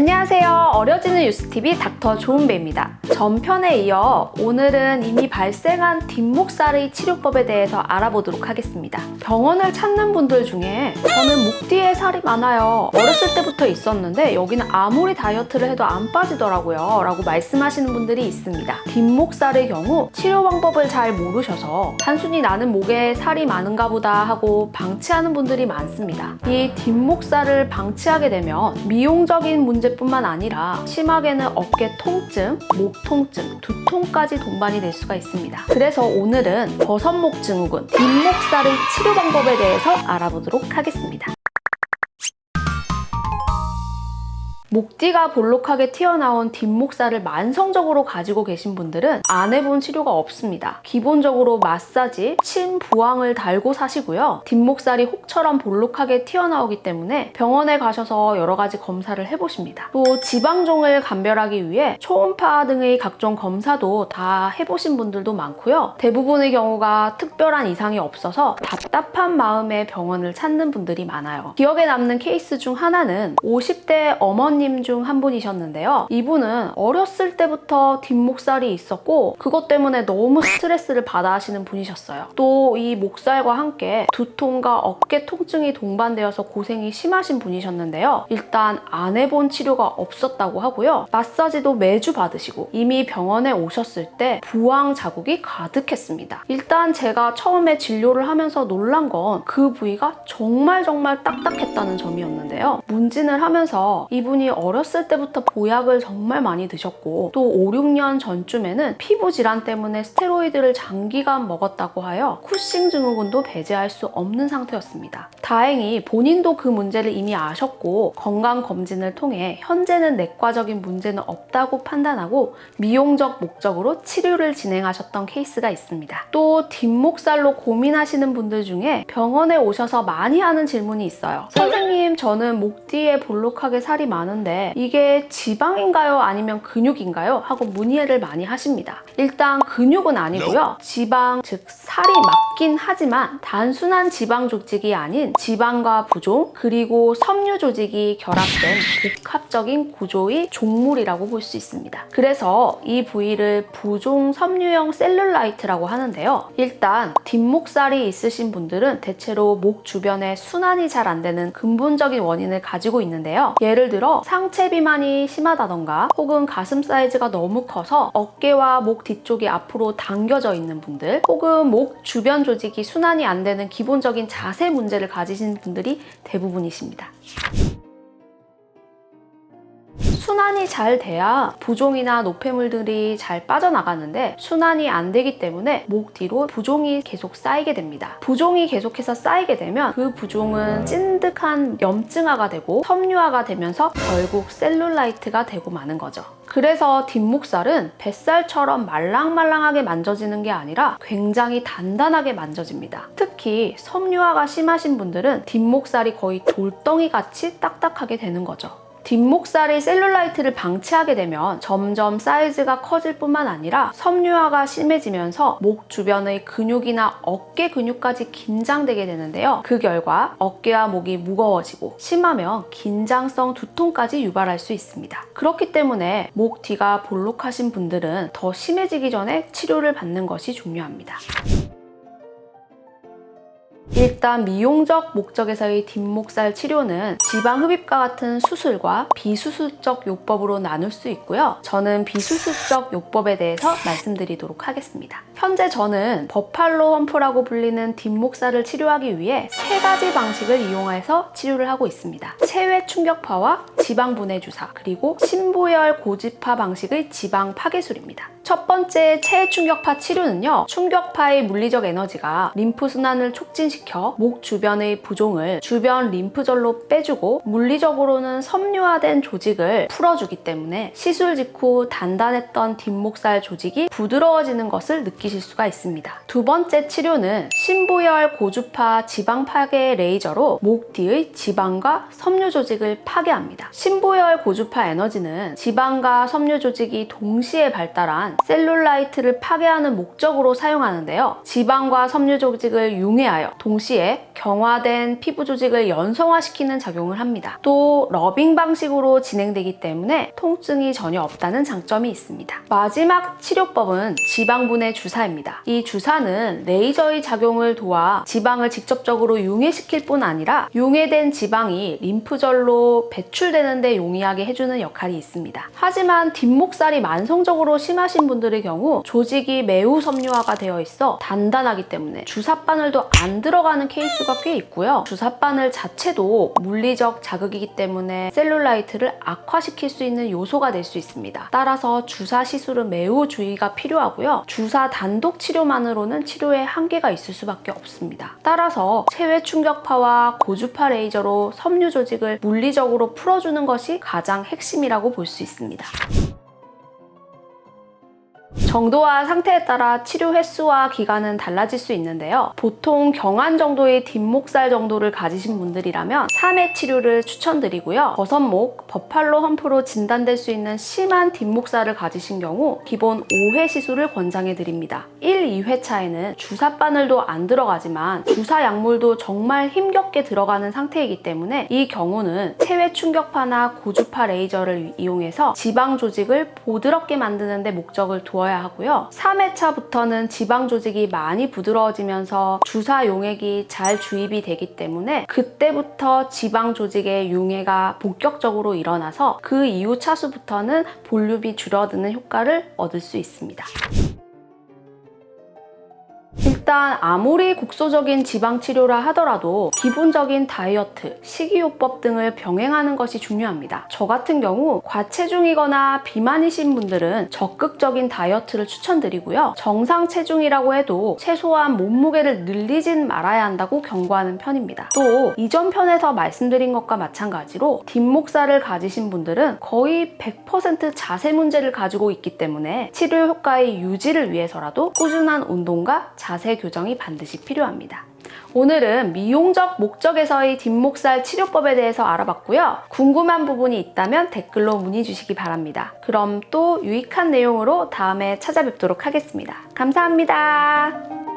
안녕하세요. 어려지는 뉴스TV 닥터 조은배입니다. 전편에 이어 오늘은 이미 발생한 뒷목살의 치료법에 대해서 알아보도록 하겠습니다. 병원을 찾는 분들 중에 저는 목 뒤에 살이 많아요. 어렸을 때부터 있었는데 여기는 아무리 다이어트를 해도 안 빠지더라고요. 라고 말씀하시는 분들이 있습니다. 뒷목살의 경우 치료 방법을 잘 모르셔서 단순히 나는 목에 살이 많은가 보다 하고 방치하는 분들이 많습니다. 이 뒷목살을 방치하게 되면 미용적인 문제뿐만 아니라 심하게는 어깨 통증, 목 통증, 두통까지 동반이 될 수가 있습니다. 그래서 오늘은 버섯목 증후군, 뒷목살의 치료 방법에 대해서 알아보도록 하겠습니다. 목뒤가 볼록하게 튀어나온 뒷목살을 만성적으로 가지고 계신 분들은 안 해본 치료가 없습니다. 기본적으로 마사지, 침, 부항을 달고 사시고요. 뒷목살이 혹처럼 볼록하게 튀어나오기 때문에 병원에 가셔서 여러 가지 검사를 해보십니다. 또 지방종을 감별하기 위해 초음파 등의 각종 검사도 다 해보신 분들도 많고요. 대부분의 경우가 특별한 이상이 없어서 답답한 마음에 병원을 찾는 분들이 많아요. 기억에 남는 케이스 중 하나는 50대 어머님 중 한 분이셨는데요. 이분은 어렸을 때부터 뒷목살이 있었고 그것 때문에 너무 스트레스를 받아 하시는 분이셨어요. 또 이 목살과 함께 두통과 어깨 통증이 동반되어서 고생이 심하신 분이셨는데요. 일단 안 해본 치료가 없었다고 하고요. 마사지도 매주 받으시고 이미 병원에 오셨을 때 부항 자국이 가득했습니다. 일단 제가 처음에 진료를 하면서 놀란 건 그 부위가 정말 딱딱했다는 점이었는데요. 문진을 하면서 이분이 어렸을 때부터 보약을 정말 많이 드셨고 또 5, 6년 전쯤에는 피부 질환 때문에 스테로이드를 장기간 먹었다고 하여 쿠싱 증후군도 배제할 수 없는 상태였습니다. 다행히 본인도 그 문제를 이미 아셨고 건강검진을 통해 현재는 내과적인 문제는 없다고 판단하고 미용적 목적으로 치료를 진행하셨던 케이스가 있습니다. 또 뒷목살로 고민하시는 분들 중에 병원에 오셔서 많이 하는 질문이 있어요. 선생님, 저는 목 뒤에 볼록하게 살이 많은데 이게 지방인가요? 아니면 근육인가요? 하고 문의를 많이 하십니다. 일단 근육은 아니고요. 지방, 즉 살이 맞긴 하지만 단순한 지방 조직이 아닌 지방과 부종 그리고 섬유 조직이 결합된 복합적인 구조의 종물이라고 볼 수 있습니다. 그래서 이 부위를 부종 섬유형 셀룰라이트라고 하는데요. 일단 뒷목살이 있으신 분들은 대체로 목 주변에 순환이 잘 안 되는 근본적인 원인을 가지고 있는데요. 예를 들어 상체 비만이 심하다던가 혹은 가슴 사이즈가 너무 커서 어깨와 목 뒤쪽이 앞으로 당겨져 있는 분들 혹은 목 주변 조직이 순환이 안 되는 기본적인 자세 문제를 가지신 분들이 대부분이십니다. 순환이 잘 돼야 부종이나 노폐물들이 잘 빠져나가는데 순환이 안 되기 때문에 목 뒤로 부종이 계속 쌓이게 됩니다. 부종이 계속해서 쌓이게 되면 그 부종은 찐득한 염증화가 되고 섬유화가 되면서 결국 셀룰라이트가 되고 마는 거죠. 그래서 뒷목살은 뱃살처럼 말랑말랑하게 만져지는 게 아니라 굉장히 단단하게 만져집니다. 특히 섬유화가 심하신 분들은 뒷목살이 거의 돌덩이 같이 딱딱하게 되는 거죠. 뒷목살이 셀룰라이트를 방치하게 되면 점점 사이즈가 커질 뿐만 아니라 섬유화가 심해지면서 목 주변의 근육이나 어깨 근육까지 긴장되게 되는데요. 그 결과 어깨와 목이 무거워지고 심하면 긴장성 두통까지 유발할 수 있습니다. 그렇기 때문에 목 뒤가 볼록하신 분들은 더 심해지기 전에 치료를 받는 것이 중요합니다. 일단 미용적 목적에서의 뒷목살 치료는 지방 흡입과 같은 수술과 비수술적 요법으로 나눌 수 있고요. 저는 비수술적 요법에 대해서 말씀드리도록 하겠습니다. 현재 저는 버팔로 험프라고 불리는 뒷목살을 치료하기 위해 3가지 방식을 이용해서 치료를 하고 있습니다. 체외 충격파와 지방 분해 주사, 그리고 심부열 고지파 방식의 지방 파괴술입니다. 첫 번째 체외 충격파 치료는요. 충격파의 물리적 에너지가 림프 순환을 촉진시켜 목 주변의 부종을 주변 림프절로 빼주고 물리적으로는 섬유화된 조직을 풀어주기 때문에 시술 직후 단단했던 뒷목살 조직이 부드러워지는 것을 느끼실 느끼실 수가 있습니다. 두 번째 치료는 신부열 고주파 지방 파괴 레이저로 목 뒤의 지방과 섬유 조직을 파괴합니다. 신부열 고주파 에너지는 지방과 섬유 조직이 동시에 발달한 셀룰라이트를 파괴하는 목적으로 사용하는데요. 지방과 섬유 조직을 융해하여 동시에 경화된 피부 조직을 연성화시키는 작용을 합니다. 또 러빙 방식으로 진행되기 때문에 통증이 전혀 없다는 장점이 있습니다. 마지막 치료법은 지방분해 주사입니다. 이 주사는 레이저의 작용을 도와 지방을 직접적으로 융해시킬 뿐 아니라 융해된 지방이 림프절로 배출되는 데 용이하게 해주는 역할이 있습니다. 하지만 뒷목살이 만성적으로 심하신 분들의 경우 조직이 매우 섬유화가 되어 있어 단단하기 때문에 주사바늘도 안 들어가는 케이스가 꽤 있고요. 주사바늘 자체도 물리적 자극이기 때문에 셀룰라이트를 악화시킬 수 있는 요소가 될 수 있습니다. 따라서 주사 시술은 매우 주의가 필요하고요. 주사 단독 치료만으로는 치료에 한계가 있을 수밖에 없습니다. 따라서 체외 충격파와 고주파 레이저로 섬유 조직을 물리적으로 풀어주는 것이 가장 핵심이라고 볼 수 있습니다. 정도와 상태에 따라 치료 횟수와 기간은 달라질 수 있는데요. 보통 경한 정도의 뒷목살 정도를 가지신 분들이라면 3회 치료를 추천드리고요. 버섯목, 버팔로 험프로 진단될 수 있는 심한 뒷목살을 가지신 경우 기본 5회 시술을 권장해드립니다. 1, 2회차에는 주사바늘도 안 들어가지만 주사 약물도 정말 힘겹게 들어가는 상태이기 때문에 이 경우는 체외 충격파나 고주파 레이저를 이용해서 지방 조직을 보드럽게 만드는 데 목적을 두어야 하고요. 3회차부터는 지방 조직이 많이 부드러워지면서 주사 용액이 잘 주입이 되기 때문에 그때부터 지방 조직의 융해가 본격적으로 일어나서 그 이후 차수부터는 볼륨이 줄어드는 효과를 얻을 수 있습니다. 일단 아무리 국소적인 지방 치료라 하더라도 기본적인 다이어트, 식이요법 등을 병행하는 것이 중요합니다. 저 같은 경우 과체중이거나 비만이신 분들은 적극적인 다이어트를 추천드리고요. 정상 체중이라고 해도 최소한 몸무게를 늘리진 말아야 한다고 경고하는 편입니다. 또 이전 편에서 말씀드린 것과 마찬가지로 뒷목살을 가지신 분들은 거의 100% 자세 문제를 가지고 있기 때문에 치료 효과의 유지를 위해서라도 꾸준한 운동과 자세 교정이 반드시 필요합니다. 오늘은 미용적 목적에서의 뒷목살 치료법에 대해서 알아봤고요. 궁금한 부분이 있다면 댓글로 문의 주시기 바랍니다. 그럼 또 유익한 내용으로 다음에 찾아뵙도록 하겠습니다. 감사합니다.